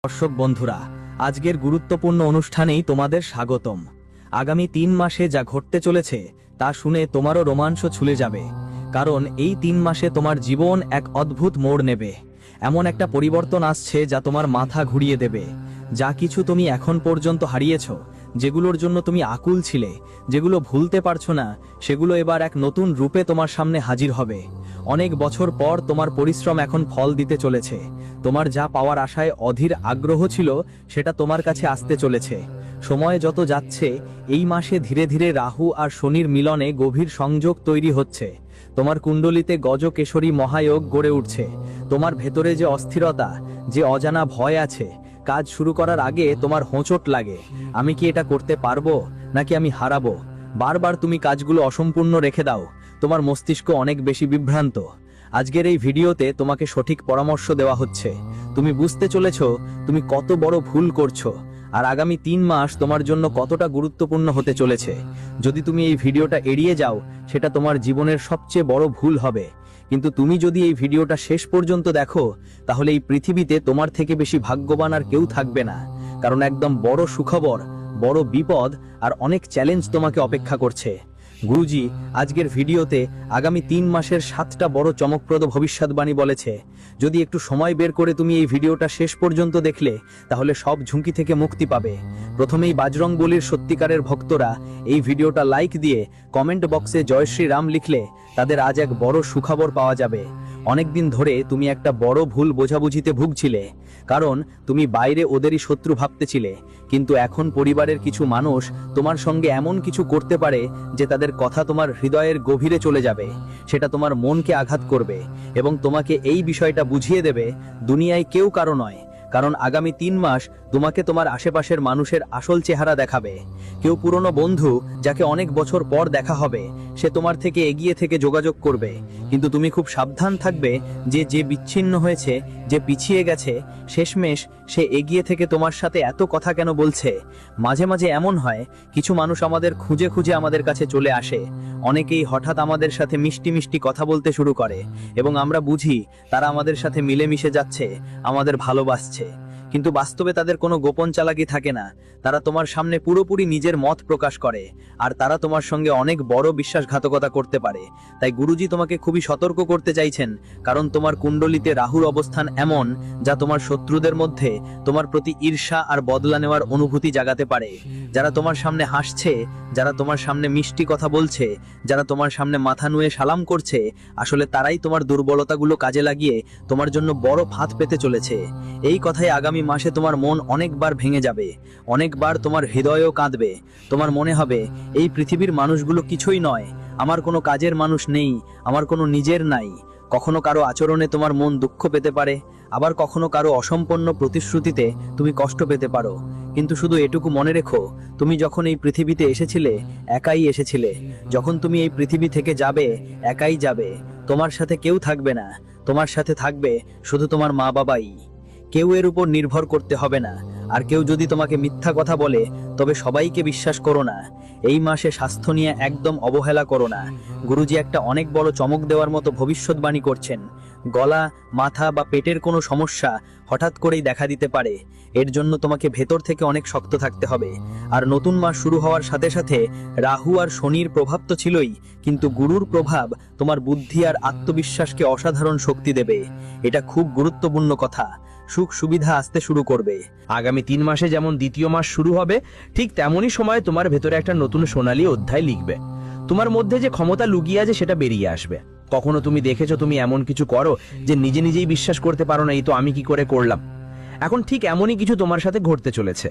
দর্শক বন্ধুরা, আজকের গুরুত্বপূর্ণ অনুষ্ঠানেই তোমাদের স্বাগতম। আগামী 3 মাসে যা ঘটতে চলেছে তা শুনে তোমারও রোমাঞ্চ ছুলে যাবে, কারণ এই 3 মাসে তোমার জীবন এক অদ্ভুত মোড় নেবে। এমন একটা পরিবর্তন আসছে যা তোমার মাথা ঘুরিয়ে দেবে। যা কিছু তুমি এখন পর্যন্ত হারিয়েছ, যেগুলোর জন্য তুমি আকুল ছিলে, যেগুলো ভুলতে পারছো না, সেগুলো এবার এক নতুন রূপে তোমার সামনে হাজির হবে। অনেক বছর পর তোমার পরিশ্রম এখন ফল দিতে চলেছে। তোমার যা পাওয়ার আশায় অধীর আগ্রহ ছিল সেটা তোমার কাছে আসতে চলেছে। সময় যত যাচ্ছে, এই মাসে ধীরে ধীরে রাহু আর শনির মিলনে গভীর সংযোগ তৈরি হচ্ছে। তোমার কুণ্ডলিতে গজকেশরী মহায়োগ গড়ে উঠছে। তোমার ভেতরে যে অস্থিরতা, যে অজানা ভয় আছে, কাজ শুরু করার আগে তোমার হোঁচট লাগে, আমি কি এটা করতে পারবো নাকি আমি হারাবো। বারবার তুমি কাজগুলো অসম্পূর্ণ রেখে দাও। তোমার মস্তিষ্ক অনেক বেশি বিভ্রান্ত। আজকের এই ভিডিওতে তোমাকে সঠিক পরামর্শ দেওয়া হচ্ছে। তুমি বুঝতে চলেছো তুমি কত বড় ভুল করছো, আর আগামী 3 মাস তোমার জন্য কতটা গুরুত্বপূর্ণ হতে চলেছে। যদি তুমি এই ভিডিওটা এড়িয়ে যাও, সেটা তোমার জীবনের সবচেয়ে বড় ভুল হবে। কিন্তু তুমি যদি এই ভিডিওটা শেষ পর্যন্ত দেখো, তাহলে এই পৃথিবীতে তোমার থেকে বেশি ভাগ্যবান আর কেউ থাকবে না। কারণ একদম বড় সুখবর, বড় বিপদ আর অনেক চ্যালেঞ্জ তোমাকে অপেক্ষা করছে। গুরুজি আজকের ভিডিওতে আগামী 3 মাসের 7টা বড় চমকপ্রদ ভবিষ্যৎবাণী বলেছে। যদি একটু সময় বের করে তুমি এই ভিডিওটা শেষ পর্যন্ত দেখলে, তাহলে সব ঝুঁকি থেকে মুক্তি পাবে। প্রথমেই বাজরং বলির সত্যিকারের ভক্তরা এই ভিডিওটা লাইক দিয়ে কমেন্ট বক্সে জয় শ্রী রাম লিখলে তাদের আজ এক বড় সুখবর পাওয়া যাবে। অনেকদিন ধরে তুমি একটা বড় ভুল বোঝাবুঝিতে ভুগছিলে, কারণ তুমি বাইরে ওদেরই শত্রু ভাবতেছিলে। কিন্তু এখন পরিবারের কিছু মানুষ তোমার সঙ্গে এমন কিছু করতে পারে যে তাদের কথা তোমার হৃদয়ের গভীরে চলে যাবে। সেটা তোমার মনকে আঘাত করবে এবং তোমাকে এই বিষয়টা বুঝিয়ে দেবে দুনিয়ায় কেউ কারো নয়। কারণ আগামী 3 মাস তোমাকে তোমার আশেপাশের মানুষের আসল চেহারা দেখাবে। কেউ পুরনো বন্ধু যাকে অনেক বছর পর দেখা হবে, সে তোমার থেকে এগিয়ে থেকে যোগাযোগ করবে। কিন্তু তুমি খুব সাবধান থাকবে যে বিচ্ছিন্ন হয়েছে, যে পিছিয়ে গেছে, শেষমেশ সে এগিয়ে থেকে তোমার সাথে এত কথা কেন বলছে। মাঝে মাঝে এমন হয়, কিছু মানুষ আমাদের খুঁজে খুঁজে আমাদের কাছে চলে আসে। অনেকেই হঠাৎ আমাদের সাথে মিষ্টি মিষ্টি কথা বলতে শুরু করে এবং আমরা বুঝি তারা আমাদের সাথে মিলেমিশে যাচ্ছে, আমাদের ভালোবাসছে। কিন্তু বাস্তবে তাদের কোনো গোপন চালাকি থাকে না। তারা তোমার সামনে পুরোপুরি নিজের মত প্রকাশ করে, আর তারা তোমার সঙ্গে অনেক বড় বিশ্বাসঘাতকতা করতে পারে। তাই গুরুজি তোমাকে খুবই সতর্ক করতে চাইছেন, কারণ তোমার কুণ্ডলিতে রাহুর অবস্থান এমন যা তোমার শত্রুদের মধ্যে তোমার প্রতি ঈর্ষা আর বদলা নেওয়ার অনুভূতি জাগাতে পারে। যারা তোমার সামনে হাসছে, যারা তোমার সামনে মিষ্টি কথা বলছে, যারা তোমার সামনে মাথা নুয়ে সালাম করছে, আসলে তারাই তোমার দুর্বলতাগুলো কাজে লাগিয়ে তোমার জন্য বড় ফাঁদ পেতে চলেছে। এই কথায় আগামী মাসে তোমার মন অনেকবার ভেঙে যাবে, অনেকবার তোমার হৃদয়ও কাঁদবে। তোমার মনে হবে এই পৃথিবীর মানুষগুলো কিছুই নয়, আমার কোনো কাজের মানুষ নেই, আমার কোনো নিজের নাই। কখনো কারো আচরণে তোমার মন দুঃখ পেতে পারে, আবার কখনো কারো অসম্পন্ন প্রতিশ্রুতিতে তুমি কষ্ট পেতে পারো। কিন্তু শুধু এটুকু মনে রেখো, তুমি যখন এই পৃথিবীতে এসেছিলে একাই এসেছিলে। যখন তুমি এই পৃথিবী থেকে যাবে, একাই যাবে। তোমার সাথে কেউ থাকবে না, তোমার সাথে থাকবে শুধু তোমার মা বাবাই। কেউ এর উপর নির্ভর করতে হবে না। আর কেউ যদি তোমাকে মিথ্যা কথা বলে, তবে সবাইকে বিশ্বাস করো না। এই মাসে স্বাস্থ্য নিয়ে একদম অবহেলা করো না। গুরুজি একটা অনেক বড় চমক দেওয়ার মতো ভবিষ্যৎবাণী করছেন। গলা, মাথা বা পেটের কোনো সমস্যা হঠাৎ করেই দেখা দিতে পারে। এর জন্য তোমাকে ভেতর থেকে অনেক শক্ত থাকতে হবে। আর নতুন মাস শুরু হওয়ার সাথে সাথে রাহু আর শনির প্রভাব তো ছিলই, কিন্তু গুরুর প্রভাব তোমার বুদ্ধি আর আত্মবিশ্বাসকে অসাধারণ শক্তি দেবে। এটা খুব গুরুত্বপূর্ণ কথা। সুখ সুবিধা আসতে শুরু করবে। আগামী 3 মাসে যেমন দ্বিতীয় মাস শুরু হবে, ঠিক তেমনই সময় তোমার ভেতরে একটা নতুন সোনালী অধ্যায় লিখবে। তোমার মধ্যে যে ক্ষমতা লুকিয়ে আছে সেটা বেরিয়ে আসবে। কখনো তুমি দেখেছো তুমি এমন কিছু করো যে নিজে নিজেই বিশ্বাস করতে পারো না, এই তো আমি কি করে করলাম। এখন ঠিক এমনই কিছু তোমার সাথে ঘটতে চলেছে।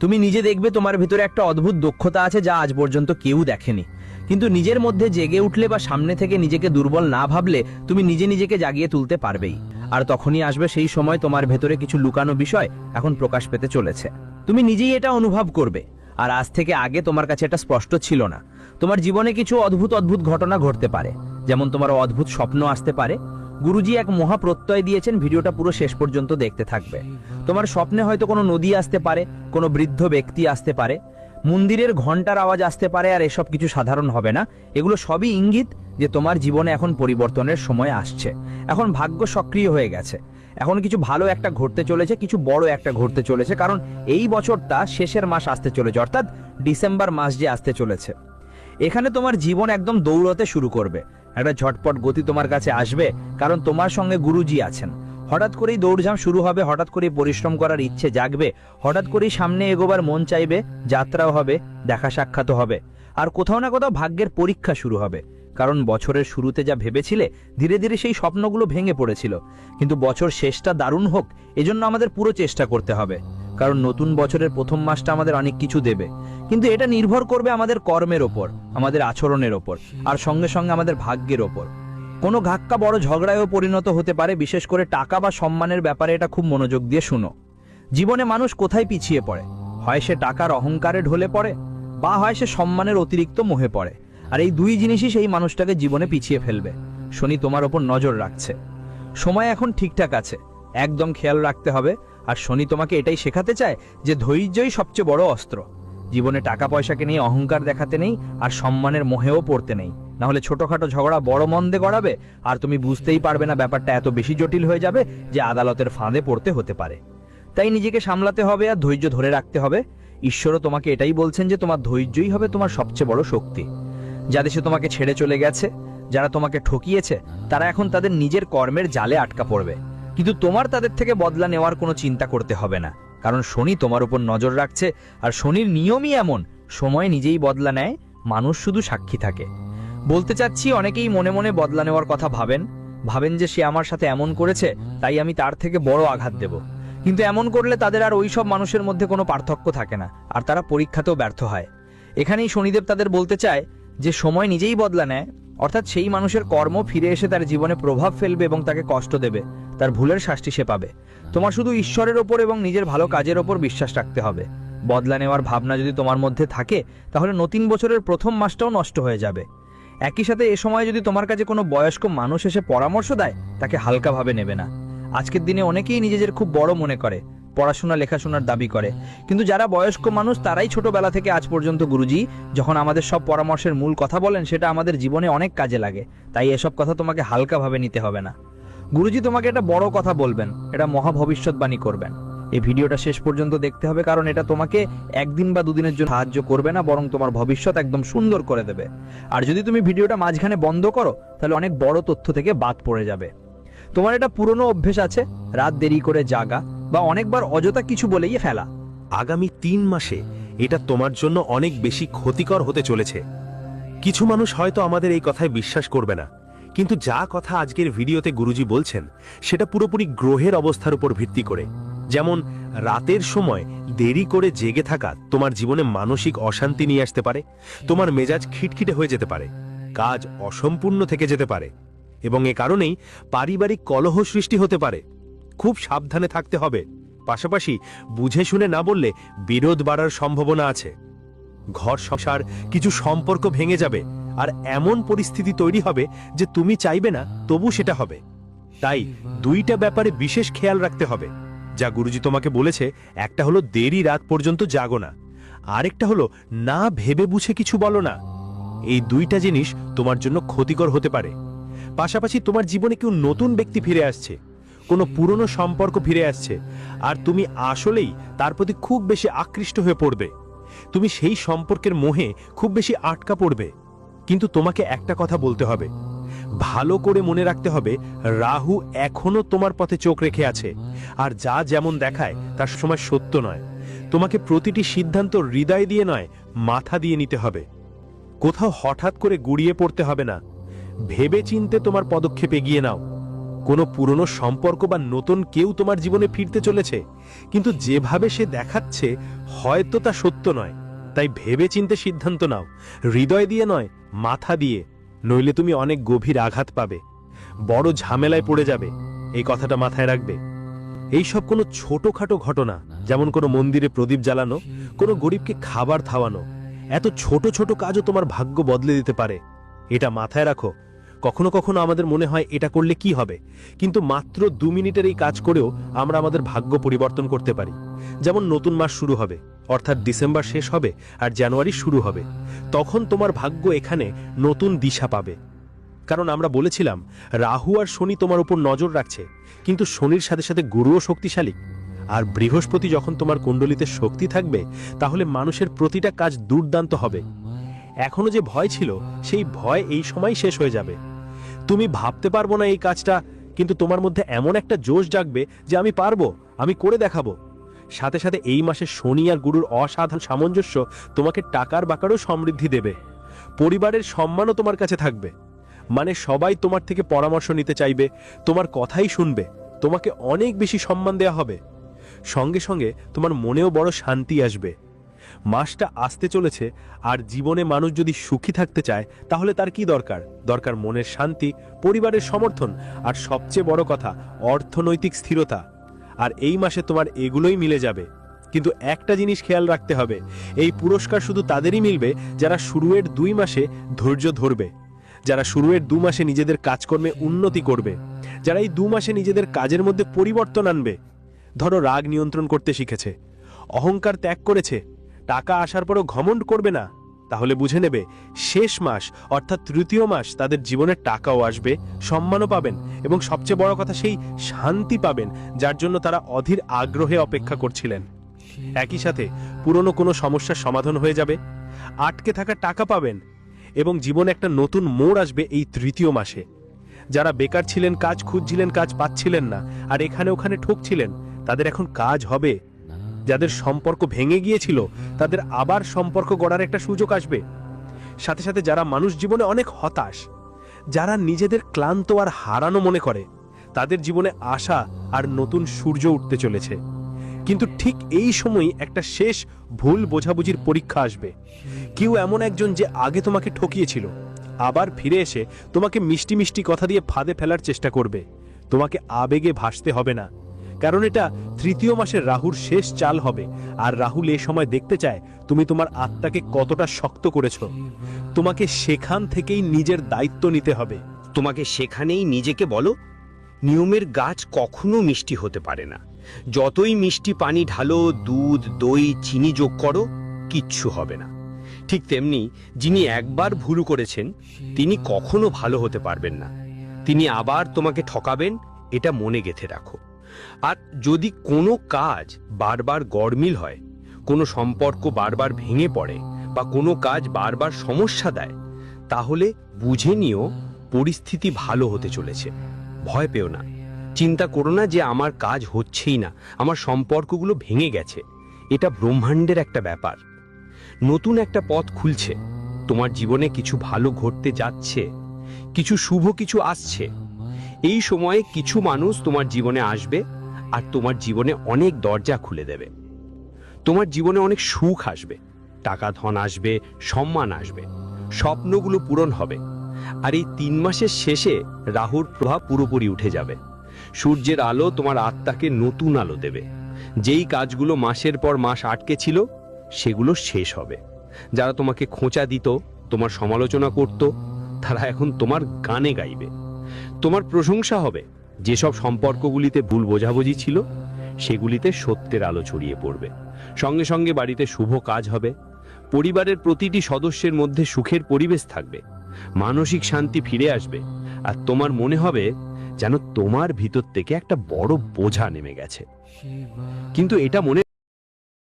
তুমি নিজে দেখবে তোমার ভেতরে একটা অদ্ভুত দক্ষতা আছে যা আজ পর্যন্ত কেউ দেখেনি। কিন্তু নিজের মধ্যে জেগে উঠলে বা সামনে থেকে নিজেকে দুর্বল না ভাবলে তুমি নিজে নিজেকে জাগিয়ে তুলতে পারবেই। আর তখনই আসবে সেই সময় তোমার ভেতরে কিছু লুকানো বিষয় এখন প্রকাশ পেতে চলেছে। তুমি নিজেই এটা অনুভব করবে। আর আজ থেকে আগে তোমার কাছে এটা স্পষ্ট ছিল না। তোমার জীবনে কিছু অদ্ভুত অদ্ভুত ঘটনা ঘটতে পারে, যেমন তোমার অদ্ভুত স্বপ্ন আসতে পারে। গুরুজি এক মহা প্রত্যয় দিয়েছেন, ভিডিওটা পুরো শেষ পর্যন্ত দেখতে থাকবে। তোমার স্বপ্নে হয়তো কোনো নদী আসতে পারে, কোনো বৃদ্ধ ব্যক্তি আসতে পারে, মন্দিরের ঘন্টার আওয়াজ আসতে পারে। আর এসব কিছু সাধারণ হবে না, এগুলো সবই ইঙ্গিত যে তোমার জীবনে এখন পরিবর্তনের সময় আসছে। এখন ভাগ্য সক্রিয় হয়ে গেছে। এখন কিছু ভালো একটা ঘটতে চলেছে, কিছু বড় একটা ঘটতে চলেছে, কারণ এই বছরটা শেষের মাস আসতে চলেছে, অর্থাৎ ডিসেম্বর মাস যে আসতে চলেছে। এখানে তোমার জীবন একদম দৌড়তে শুরু করবে, একটা ঝটপট গতি তোমার কাছে আসবে, কারণ তোমার সঙ্গে গুরুজি আছেন। হঠাৎ করেই দৌড়ঝাঁপ শুরু হবে, হঠাৎ করেই পরিশ্রম করার ইচ্ছে জাগবে, হঠাৎ করেই সামনে এগোবার মন চাইবে, যাত্রাও হবে, দেখা সাক্ষাৎও হবে, আর কোথাও না কোথাও ভাগ্যের পরীক্ষা শুরু হবে। কারণ বছরের শুরুতে যা ভেবেছিলে, ধীরে ধীরে সেই স্বপ্নগুলো ভেঙে পড়েছিল। কিন্তু বছর শেষটা দারুণ হোক, এজন্য আমাদের পুরো চেষ্টা করতে হবে, কারণ নতুন বছরের প্রথম মাসটা আমাদের অনেক কিছু দেবে। কিন্তু এটা নির্ভর করবে আমাদের কর্মের ওপর, আমাদের আচরণের ওপর, আর সঙ্গে সঙ্গে আমাদের ভাগ্যের ওপর। কোনো ধাক্কা বড় ঝগড়ায়ও পরিণত হতে পারে, বিশেষ করে টাকা বা সম্মানের ব্যাপারে এটা খুব মনোযোগ দিয়ে শুনো। জীবনে মানুষ কোথায় পিছিয়ে পড়ে? হয় সে টাকার অহংকারে ঢলে পড়ে, বা হয় সে সম্মানের অতিরিক্ত মোহে পড়ে। আর এই দুই জিনিসই সেই মানুষটাকে জীবনে পিছিয়ে ফেলবে। শনি তোমার ওপর নজর রাখছে, সময় এখন ঠিকঠাক আছে, একদম খেয়াল রাখতে হবে। আর শনি তোমাকে এটাই শেখাতে চায় যে ধৈর্যই সবচেয়ে বড় অস্ত্র। জীবনে টাকা পয়সাকে নিয়ে অহংকার দেখাতে নেই, আর সম্মানের মোহেও পড়তে নেই, না হলে ছোটখাটো ঝগড়া বড় মন্দে গড়াবে, আর তুমি বুঝতেই পারবে না, ব্যাপারটা এত বেশি জটিল হয়ে যাবে যে আদালতের ফাঁদে পড়তে হতে পারে। তাই নিজেকে সামলাতে হবে আর ধৈর্য ধরে রাখতে হবে। ঈশ্বরও তোমাকে এটাই বলছেন যে তোমার ধৈর্যই হবে তোমার সবচেয়ে বড় শক্তি। যাদের সে তোমাকে ছেড়ে চলে গেছে, যারা তোমাকে ঠকিয়েছে, তারা এখন তাদের নিজের কর্মের জালে আটকা পড়বে। কিন্তু তোমার তাদের থেকে বদলা নেওয়ার কোনো চিন্তা করতে হবে না, কারণ শনি তোমার উপর নজর রাখছে। আর শনির নিয়মই এমন, সময় নিজেই বদলা নেয়, মানুষ শুধু সাক্ষী থাকে। বলতে চাচ্ছি, অনেকেই মনে মনে বদলা নেওয়ার কথা ভাবেন যে সে আমার সাথে এমন করেছে, তাই আমি তার থেকে বড় আঘাত দেব। কিন্তু এমন করলে তাদের আর ওই সব মানুষের মধ্যে কোনো পার্থক্য থাকে না, আর তারা পরীক্ষাতেও ব্যর্থ হয়। এখানেই শনিদেব তাদের বলতে চায় যে সময় নিজেই বদলা নেয়, অর্থাৎ সেই মানুষের কর্ম ফিরে এসে তার জীবনে প্রভাব ফেলবে এবং তাকে কষ্ট দেবে, তার ভুলের শাস্তি সে পাবে। তোমার শুধু ঈশ্বরের ওপর এবং নিজের ভালো কাজের ওপর বিশ্বাস রাখতে হবে। বদলা নেওয়ার ভাবনা যদি তোমার মধ্যে থাকে, তাহলে নতুন বছরের প্রথম মাসটাও নষ্ট হয়ে যাবে। একই সাথে এ সময় যদি তোমার কাছে কোনো বয়স্ক মানুষ এসে পরামর্শ দেয়, তাকে হালকাভাবে নেবে না। আজকের দিনে অনেকেই নিজেদের খুব বড় মনে করে, পড়াশোনা লেখাশোনার দাবি করে, কিন্তু যারা বয়স্ক মানুষ তারাই ছোটবেলা থেকে আজ পর্যন্ত গুরুজি যখন আমাদের সব পরামর্শের মূল কথা বলেন, সেটা আমাদের জীবনে অনেক কাজে লাগে। তাই এসব কথা তোমাকে হালকাভাবে নিতে হবে না। গুরুজি তোমাকে একটা বড় কথা বলবেন, এটা মহা ভবিষ্যৎবাণী করবেন। এই ভিডিওটা শেষ পর্যন্ত দেখতে হবে, কারণ এটা তোমাকে একদিন বা দুদিনের জন্য সাহায্য করবে না, বরং তোমার ভবিষ্যৎ একদম সুন্দর করে দেবে। আর যদি তুমি ভিডিওটা মাঝখানে বন্ধ করো, তাহলে অনেক বড় তথ্য থেকে বাদ পড়ে যাবে। তোমার এটা পুরনো অভ্যেস আছে, রাত দেরি করে জাগা বা অনেকবার অযথা কিছু বলেই ফেলা। আগামী 3 মাসে এটা তোমার জন্য অনেক বেশি ক্ষতিকর হতে চলেছে। কিছু মানুষ হয়তো আমাদের এই কথায় বিশ্বাস করবে না, কিন্তু যা কথা আজকের ভিডিওতে গুরুজি বলছেন, সেটা পুরোপুরি গ্রহের অবস্থার উপর ভিত্তি করে। যেমন রাতের সময় দেরি করে জেগে থাকা তোমার জীবনে মানসিক অশান্তি নিয়ে আসতে পারে, তোমার মেজাজ খিটখিটে হয়ে যেতে পারে, কাজ অসম্পূর্ণ থেকে যেতে পারে, এবং এ কারণেই পারিবারিক কলহ সৃষ্টি হতে পারে। খুব সাবধানে থাকতে হবে। পাশাপাশি বুঝে শুনে না বললে বিরোধ বাড়ার সম্ভাবনা আছে। ঘর সংসার কিছু সম্পর্ক ভেঙে যাবে, আর এমন পরিস্থিতি তৈরি হবে যে তুমি চাইবে না, তবু সেটা হবে। তাই দুইটা ব্যাপারে বিশেষ খেয়াল রাখতে হবে যা গুরুজি তোমাকে বলেছে। একটা হলো দেরি রাত পর্যন্ত জাগো না, আরেকটা হলো না ভেবে বুঝে কিছু বলো না। এই দুইটা জিনিস তোমার জন্য ক্ষতিকর হতে পারে। পাশাপাশি তোমার জীবনে কেউ নতুন ব্যক্তি ফিরে আসছে, কোনো পুরনো সম্পর্ক ফিরে আসছে, আর তুমি আসলেই তার প্রতি খুব বেশি আকৃষ্ট হয়ে পড়বে। তুমি সেই সম্পর্কের মোহে খুব বেশি আটকা পড়বে। কিন্তু তোমাকে একটা কথা বলতে হবে, ভালো করে মনে রাখতে হবে, রাহু এখনো তোমার পথে চোখ রেখে আছে, আর যা যেমন দেখায় তার সময় সত্য নয়। তোমাকে প্রতিটি সিদ্ধান্ত হৃদয় দিয়ে নয়, মাথা দিয়ে নিতে হবে। কোথাও হঠাৎ করে গুড়িয়ে পড়তে হবে না, ভেবে চিনতে তোমার পদক্ষেপ এগিয়ে নাও। কোনো পুরনো সম্পর্ক বা নতুন কেউ তোমার জীবনে ফিরতে চলেছে, কিন্তু যেভাবে সে দেখাচ্ছে হয়তো তা সত্য নয়। তাই ভেবে চিনতে সিদ্ধান্ত নাও, হৃদয় দিয়ে নয়, মাথা দিয়ে, নইলে তুমি অনেক গভীর আঘাত পাবে, বড় ঝামেলায় পড়ে যাবে। এই কথাটা মাথায় রাখবে। এইসব কোনো ছোটখাটো ঘটনা, যেমন কোনো মন্দিরে প্রদীপ জ্বালানো, কোনো গরিবকে খাবার খাওয়ানো, এত ছোট ছোট কাজও তোমার ভাগ্য বদলে দিতে পারে। এটা মাথায় রাখো। কখনো কখনো আমাদের মনে হয় এটা করলে কি হবে, কিন্তু মাত্র 2 মিনিটের এই কাজ করেও আমরা আমাদের ভাগ্য পরিবর্তন করতে পারি। যেমন নতুন মাস শুরু হবে, অর্থাৎ ডিসেম্বর শেষ হবে আর জানুয়ারি শুরু হবে, তখন তোমার ভাগ্য এখানে নতুন দিশা পাবে। কারণ আমরা বলেছিলাম রাহু আর শনি তোমার উপর নজর রাখছে, কিন্তু শনির সাথে সাথে গুরুও শক্তিশালী। আর বৃহস্পতি যখন তোমার কুণ্ডলিতে শক্তি থাকবে, তাহলে মানুষের প্রতিটা কাজ দুর্দান্ত হবে। এখনো যে ভয় ছিল, সেই ভয় এই সময় শেষ হয়ে যাবে। তুমি ভাবতে পারবো না এই কাজটা, কিন্তু তোমার মধ্যে এমন একটা জোশ জাগবে যে আমি পারবো, আমি করে দেখাবো। সাথে সাথে এই মাসে শনি আর গুরুর অসাধারণ সামঞ্জস্য তোমাকে টাকার বাকারও সমৃদ্ধি দেবে। পরিবারের সম্মানও তোমার কাছে থাকবে, মানে সবাই তোমার থেকে পরামর্শ নিতে চাইবে, তোমার কথাই শুনবে, তোমাকে অনেক বেশি সম্মান দেয়া হবে। সঙ্গে সঙ্গে তোমার মনেও বড় শান্তি আসবে। মাসটা আসতে চলেছে, আর জীবনে মানুষ যদি সুখী থাকতে চায়, তাহলে তার কি দরকার? দরকার মনের শান্তি, পরিবারের সমর্থন, আর সবচেয়ে বড় কথা অর্থনৈতিক স্থিরতা। আর এই মাসে তোমার এগুলোই মিলে যাবে। কিন্তু একটা জিনিস খেয়াল রাখতে হবে, এই পুরস্কার শুধু তাদেরই মিলবে যারা শুরুয়ের 2 মাসে ধৈর্য ধরবে, যারা শুরুয়ের 2 মাসে নিজেদের কাজকর্মে উন্নতি করবে, যারা এই 2 মাসে নিজেদের কাজের মধ্যে পরিবর্তন আনবে। ধরো রাগ নিয়ন্ত্রণ করতে শিখেছে, অহংকার ত্যাগ করেছে, টাকা আসার পরও ঘমণ্ড করবে না, তাহলে বুঝে নেবে শেষ মাস অর্থাৎ তৃতীয় মাস তাদের জীবনে টাকাও আসবে, সম্মানও পাবেন, এবং সবচেয়ে বড় কথা সেই শান্তি পাবেন যার জন্য তারা অধীর আগ্রহে অপেক্ষা করছিলেন। একই সাথে পুরনো কোনো সমস্যার সমাধান হয়ে যাবে, আটকে থাকা টাকা পাবেন, এবং জীবনে একটা নতুন মোড় আসবে এই তৃতীয় মাসে। যারা বেকার ছিলেন, কাজ খুঁজছিলেন, কাজ পাচ্ছিলেন না, আর এখানে ওখানে ঠকছিলেন, তাদের এখন কাজ হবে। যাদের সম্পর্ক ভেঙে গিয়েছিল, তাদের আবার সম্পর্ক গড়ার একটা সুযোগ আসবে। সাথে সাথে যারা মানুষ জীবনে অনেক হতাশ, যারা নিজেদের ক্লান্ত আর হারানো মনে করে, তাদের জীবনে আশা আর নতুন সূর্য উঠতে চলেছে। কিন্তু ঠিক এই সময়ই একটা শেষ ভুল বোঝাবুঝির পরীক্ষা আসবে। কেউ এমন একজন যে আগে তোমাকে ঠকিয়েছিল, আবার ফিরে এসে তোমাকে মিষ্টি মিষ্টি কথা দিয়ে ফাঁদে ফেলার চেষ্টা করবে। তোমাকে আবেগে ভাসতে হবে না, কারণ এটা তৃতীয় মাসের রাহুর শেষ চাল হবে। আর রাহুল এ সময় দেখতে চায় তুমি তোমার আত্মাকে কতটা শক্ত করেছো। তোমাকে সেখান থেকেই নিজের দায়িত্ব নিতে হবে। তোমাকে সেখানেই নিজেকে বলো, নিয়মের গাছ কখনো মিষ্টি হতে পারে না। যতই মিষ্টি পানি ঢালো, দুধ, দই, চিনি যোগ করো, কিচ্ছু হবে না। ঠিক তেমনি যিনি একবার ভুল করেছেন, তিনি কখনো ভালো হতে পারবেন না। তিনি আবার তোমাকে ঠকাবেন, এটা মনে গেঁথে রাখো। আর যদি কোনো কাজ বারবার গড়মিল হয়, কোনো সম্পর্ক বারবার ভেঙে পড়ে, বা কোনো কাজ বারবার সমস্যা দেয়, তাহলে বুঝে নিও পরিস্থিতি ভালো হতে চলেছে। ভয় পেও না, চিন্তা করো না যে আমার কাজ হচ্ছেই না, আমার সম্পর্কগুলো ভেঙে গেছে। এটা ব্রহ্মাণ্ডের একটা ব্যাপার। নতুন একটা পথ খুলছে, তোমার জীবনে কিছু ভালো ঘটতে যাচ্ছে, কিছু শুভ কিছু আসছে। এই সময়ে কিছু মানুষ তোমার জীবনে আসবে, আর তোমার জীবনে অনেক দরজা খুলে দেবে। তোমার জীবনে অনেক সুখ আসবে, টাকা ধন আসবে, সম্মান আসবে, স্বপ্নগুলো পূরণ হবে। আর এই 3 মাসের শেষে রাহুর প্রভাব পুরোপুরি উঠে যাবে। সূর্যের আলো তোমার আত্মাকে নতুন আলো দেবে। যেই কাজগুলো মাসের পর মাস আটকে ছিল, সেগুলো শেষ হবে। যারা তোমাকে খোঁচা দিত, তোমার সমালোচনা করত, তারা এখন তোমার গানে গাইবে। তোমার প্রশংসা হবে। যেসব সম্পর্কগুলিতে ভুল বোঝাবুঝি ছিল, সেগুলিতে সত্যের আলো ছড়িয়ে পড়বে। সঙ্গে সঙ্গে বাড়িতে শুভ কাজ হবে। পরিবারের প্রতিটি সদস্যের মধ্যে সুখের পরিবেশ থাকবে, মানসিক শান্তি ফিরে আসবে, আর তোমার মনে হবে যেন তোমার ভিতর থেকে একটা বড় বোঝা নেমে গেছে। কিন্তু এটা মনে